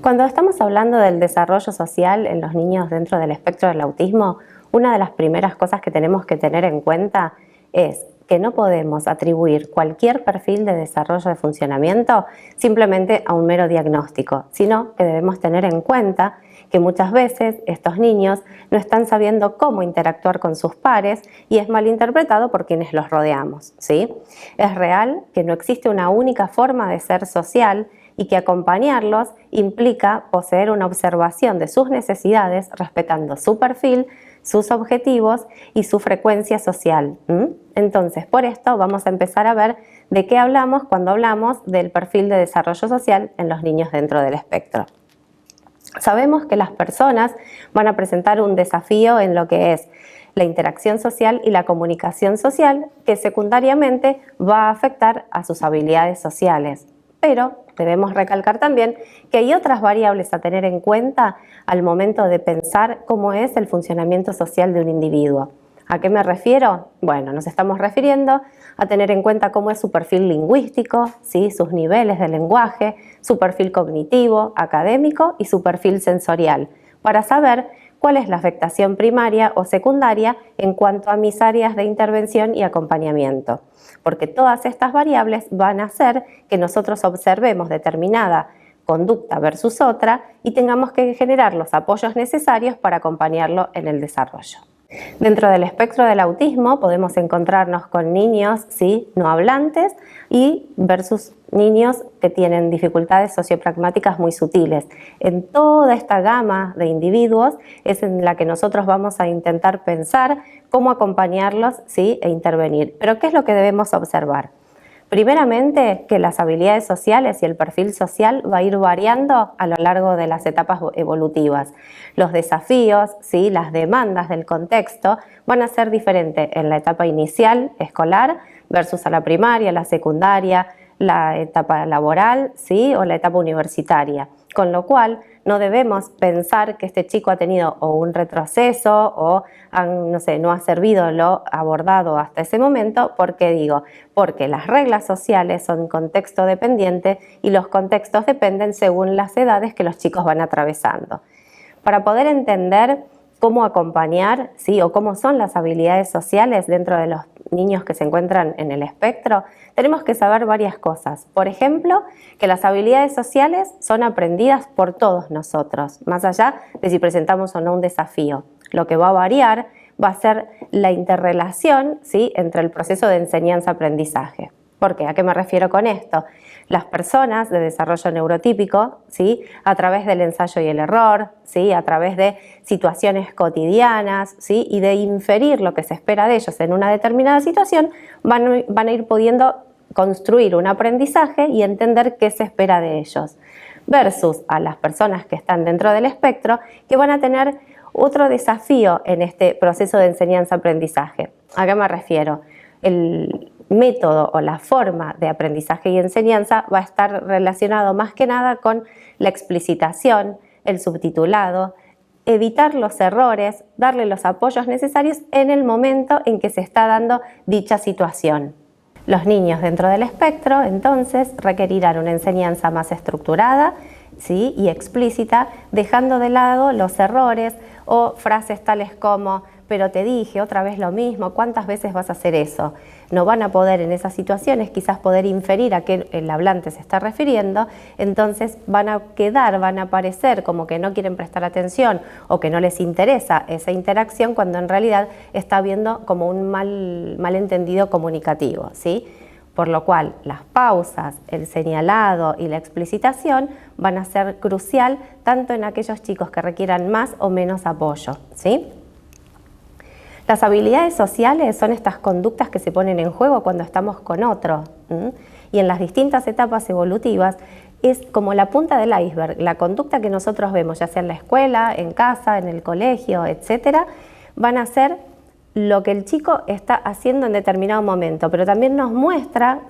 Cuando estamos hablando del desarrollo social en los niños dentro del espectro del autismo, una de las primeras cosas que tenemos que tener en cuenta es que no podemos atribuir cualquier perfil de desarrollo de funcionamiento simplemente a un mero diagnóstico, sino que debemos tener en cuenta que muchas veces estos niños no están sabiendo cómo interactuar con sus pares y es malinterpretado por quienes los rodeamos, ¿sí? Es real que no existe una única forma de ser social y que acompañarlos implica poseer una observación de sus necesidades respetando su perfil, sus objetivos y su frecuencia social. Entonces, por esto vamos a empezar a ver de qué hablamos cuando hablamos del perfil de desarrollo social en los niños dentro del espectro. Sabemos que las personas van a presentar un desafío en lo que es la interacción social y la comunicación social, que secundariamente va a afectar a sus habilidades sociales. Pero debemos recalcar también que hay otras variables a tener en cuenta al momento de pensar cómo es el funcionamiento social de un individuo. ¿A qué me refiero? Bueno, nos estamos refiriendo a tener en cuenta cómo es su perfil lingüístico, ¿sí? Sus niveles de lenguaje, su perfil cognitivo, académico y su perfil sensorial, para saber cuál es la afectación primaria o secundaria en cuanto a mis áreas de intervención y acompañamiento. Porque todas estas variables van a hacer que nosotros observemos determinada conducta versus otra y tengamos que generar los apoyos necesarios para acompañarlo en el desarrollo. Dentro del espectro del autismo podemos encontrarnos con niños no hablantes y versus niños que tienen dificultades sociopragmáticas muy sutiles. En toda esta gama de individuos es en la que nosotros vamos a intentar pensar cómo acompañarlos e intervenir. Pero ¿qué es lo que debemos observar? Primeramente, que las habilidades sociales y el perfil social va a ir variando a lo largo de las etapas evolutivas. Los desafíos, las demandas del contexto van a ser diferentes en la etapa inicial, escolar, versus a la primaria, la secundaria, la etapa laboral, o la etapa universitaria. Con lo cual, no debemos pensar que este chico ha tenido o un retroceso o no ha servido lo abordado hasta ese momento. ¿Por qué digo? Porque las reglas sociales son contexto dependiente y los contextos dependen según las edades que los chicos van atravesando. Para poder entender cómo acompañar, o cómo son las habilidades sociales dentro de los niños que se encuentran en el espectro, tenemos que saber varias cosas. Por ejemplo, que las habilidades sociales son aprendidas por todos nosotros, más allá de si presentamos o no un desafío. Lo que va a variar va a ser la interrelación, entre el proceso de enseñanza-aprendizaje. ¿Por qué? ¿A qué me refiero con esto? Las personas de desarrollo neurotípico, a través del ensayo y el error, a través de situaciones cotidianas, y de inferir lo que se espera de ellos en una determinada situación, van a ir pudiendo construir un aprendizaje y entender qué se espera de ellos. Versus a las personas que están dentro del espectro, que van a tener otro desafío en este proceso de enseñanza-aprendizaje. ¿A qué me refiero? El método o la forma de aprendizaje y enseñanza va a estar relacionado más que nada con la explicitación, el subtitulado, evitar los errores, darle los apoyos necesarios en el momento en que se está dando dicha situación. Los niños dentro del espectro, entonces, requerirán una enseñanza más estructurada y explícita, dejando de lado los errores o frases tales como «pero te dije otra vez lo mismo, ¿cuántas veces vas a hacer eso?». No van a poder en esas situaciones quizás poder inferir a qué el hablante se está refiriendo, entonces van a parecer como que no quieren prestar atención o que no les interesa esa interacción cuando en realidad está habiendo como un malentendido comunicativo, Por lo cual las pausas, el señalado y la explicitación van a ser crucial tanto en aquellos chicos que requieran más o menos apoyo, Las habilidades sociales son estas conductas que se ponen en juego cuando estamos con otro, y en las distintas etapas evolutivas es como la punta del iceberg. La conducta que nosotros vemos, ya sea en la escuela, en casa, en el colegio, etcétera, van a ser lo que el chico está haciendo en determinado momento, pero también nos muestra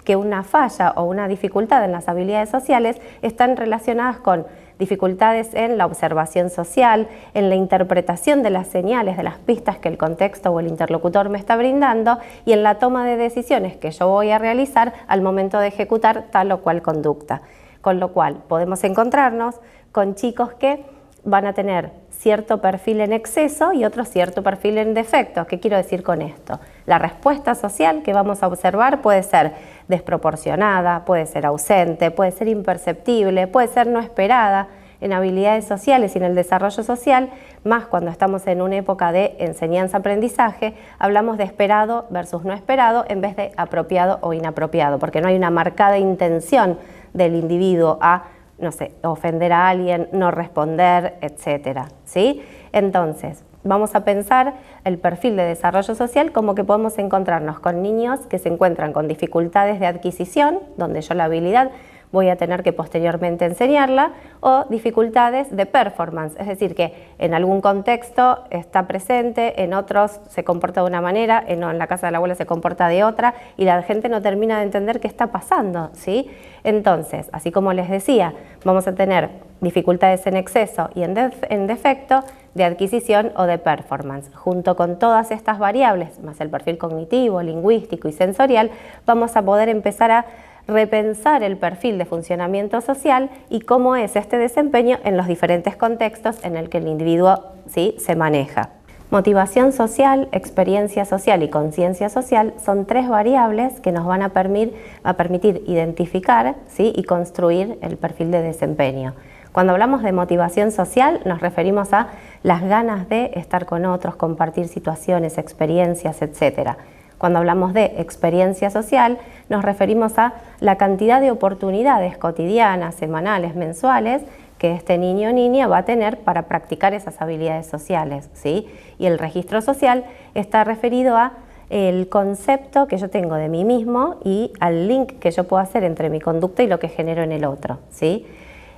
que una falla o una dificultad en las habilidades sociales están relacionadas con dificultades en la observación social, en la interpretación de las señales, de las pistas que el contexto o el interlocutor me está brindando y en la toma de decisiones que yo voy a realizar al momento de ejecutar tal o cual conducta. con lo cual podemos encontrarnos con chicos que van a tener cierto perfil en exceso y otro cierto perfil en defecto. ¿Qué quiero decir con esto? La respuesta social que vamos a observar puede ser desproporcionada, puede ser ausente, puede ser imperceptible, puede ser no esperada. En habilidades sociales y en el desarrollo social, más cuando estamos en una época de enseñanza-aprendizaje, hablamos de esperado versus no esperado en vez de apropiado o inapropiado, porque no hay una marcada intención del individuo a, no sé, ofender a alguien, no responder, etcétera, ¿sí? Entonces, vamos a pensar el perfil de desarrollo social como que podemos encontrarnos con niños que se encuentran con dificultades de adquisición, donde yo la habilidad voy a tener que posteriormente enseñarla, o dificultades de performance, es decir, que en algún contexto está presente, en otros se comporta de una manera, en la casa de la abuela se comporta de otra, y la gente no termina de entender qué está pasando, ¿sí? Entonces, así como les decía, vamos a tener dificultades en exceso y en defecto de adquisición o de performance. Junto con todas estas variables, más el perfil cognitivo, lingüístico y sensorial, vamos a poder empezar a repensar el perfil de funcionamiento social y cómo es este desempeño en los diferentes contextos en el que el individuo, ¿sí?, se maneja. Motivación social, experiencia social y conciencia social son tres variables que nos van a permitir identificar, ¿sí?, y construir el perfil de desempeño. Cuando hablamos de motivación social nos referimos a las ganas de estar con otros, compartir situaciones, experiencias, etc. Cuando hablamos de experiencia social, nos referimos a la cantidad de oportunidades cotidianas, semanales, mensuales, que este niño o niña va a tener para practicar esas habilidades sociales, ¿sí? Y el registro social está referido a el concepto que yo tengo de mí mismo y al link que yo puedo hacer entre mi conducta y lo que genero en el otro, ¿sí?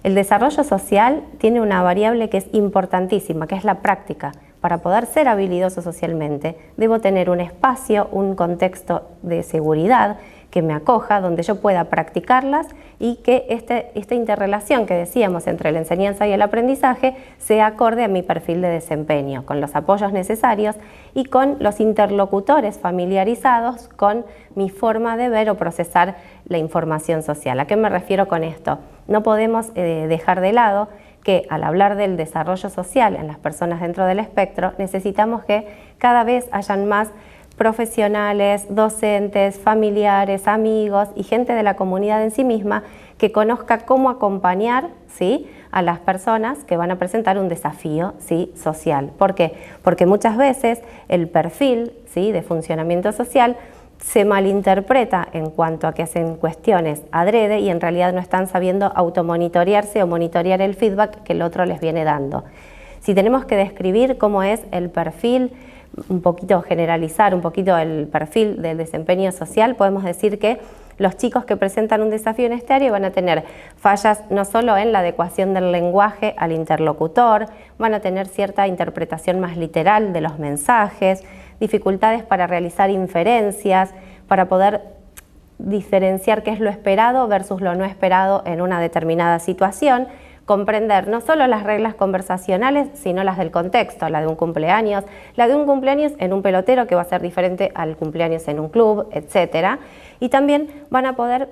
El desarrollo social tiene una variable que es importantísima, que es la práctica. Para poder ser habilidoso socialmente, debo tener un espacio, un contexto de seguridad que me acoja, donde yo pueda practicarlas y que esta interrelación que decíamos entre la enseñanza y el aprendizaje sea acorde a mi perfil de desempeño, con los apoyos necesarios y con los interlocutores familiarizados con mi forma de ver o procesar la información social. ¿A qué me refiero con esto? No podemos dejar de lado que al hablar del desarrollo social en las personas dentro del espectro, necesitamos que cada vez hayan más profesionales, docentes, familiares, amigos y gente de la comunidad en sí misma que conozca cómo acompañar, ¿sí?, a las personas que van a presentar un desafío, ¿sí?, social. ¿Por qué? Porque muchas veces el perfil, ¿sí?, de funcionamiento social se malinterpreta en cuanto a que hacen cuestiones adrede y en realidad no están sabiendo automonitorearse o monitorear el feedback que el otro les viene dando. Si tenemos que describir cómo es el perfil, un poquito generalizar un poquito el perfil del desempeño social, podemos decir que los chicos que presentan un desafío en este área van a tener fallas no solo en la adecuación del lenguaje al interlocutor, van a tener cierta interpretación más literal de los mensajes, dificultades para realizar inferencias, para poder diferenciar qué es lo esperado versus lo no esperado en una determinada situación, comprender no solo las reglas conversacionales, sino las del contexto, la de un cumpleaños en un pelotero que va a ser diferente al cumpleaños en un club, etc. Y también van a poder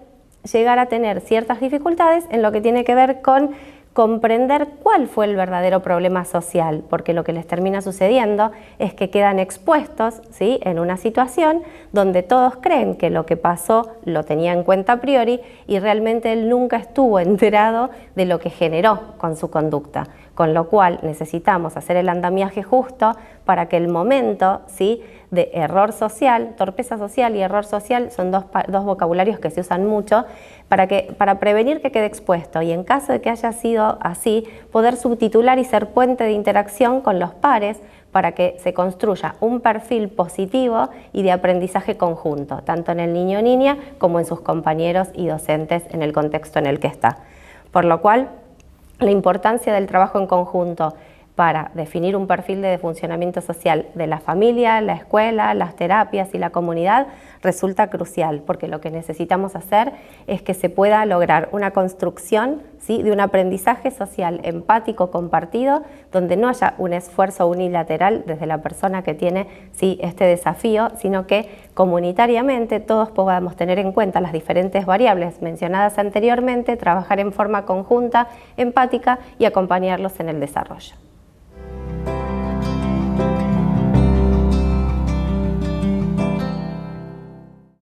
llegar a tener ciertas dificultades en lo que tiene que ver con comprender cuál fue el verdadero problema social, porque lo que les termina sucediendo es que quedan expuestos, ¿sí?, en una situación donde todos creen que lo que pasó lo tenía en cuenta a priori y realmente él nunca estuvo enterado de lo que generó con su conducta, con lo cual necesitamos hacer el andamiaje justo para que el momento, ¿sí?, de error social, torpeza social y error social son dos vocabularios que se usan mucho para prevenir que quede expuesto y en caso de que haya sido así, poder subtitular y ser puente de interacción con los pares para que se construya un perfil positivo y de aprendizaje conjunto, tanto en el niño o niña como en sus compañeros y docentes en el contexto en el que está. Por lo cual, la importancia del trabajo en conjunto para definir un perfil de funcionamiento social de la familia, la escuela, las terapias y la comunidad resulta crucial, porque lo que necesitamos hacer es que se pueda lograr una construcción, ¿sí?, de un aprendizaje social empático compartido, donde no haya un esfuerzo unilateral desde la persona que tiene, ¿sí?, este desafío, sino que comunitariamente todos podamos tener en cuenta las diferentes variables mencionadas anteriormente, trabajar en forma conjunta, empática y acompañarlos en el desarrollo.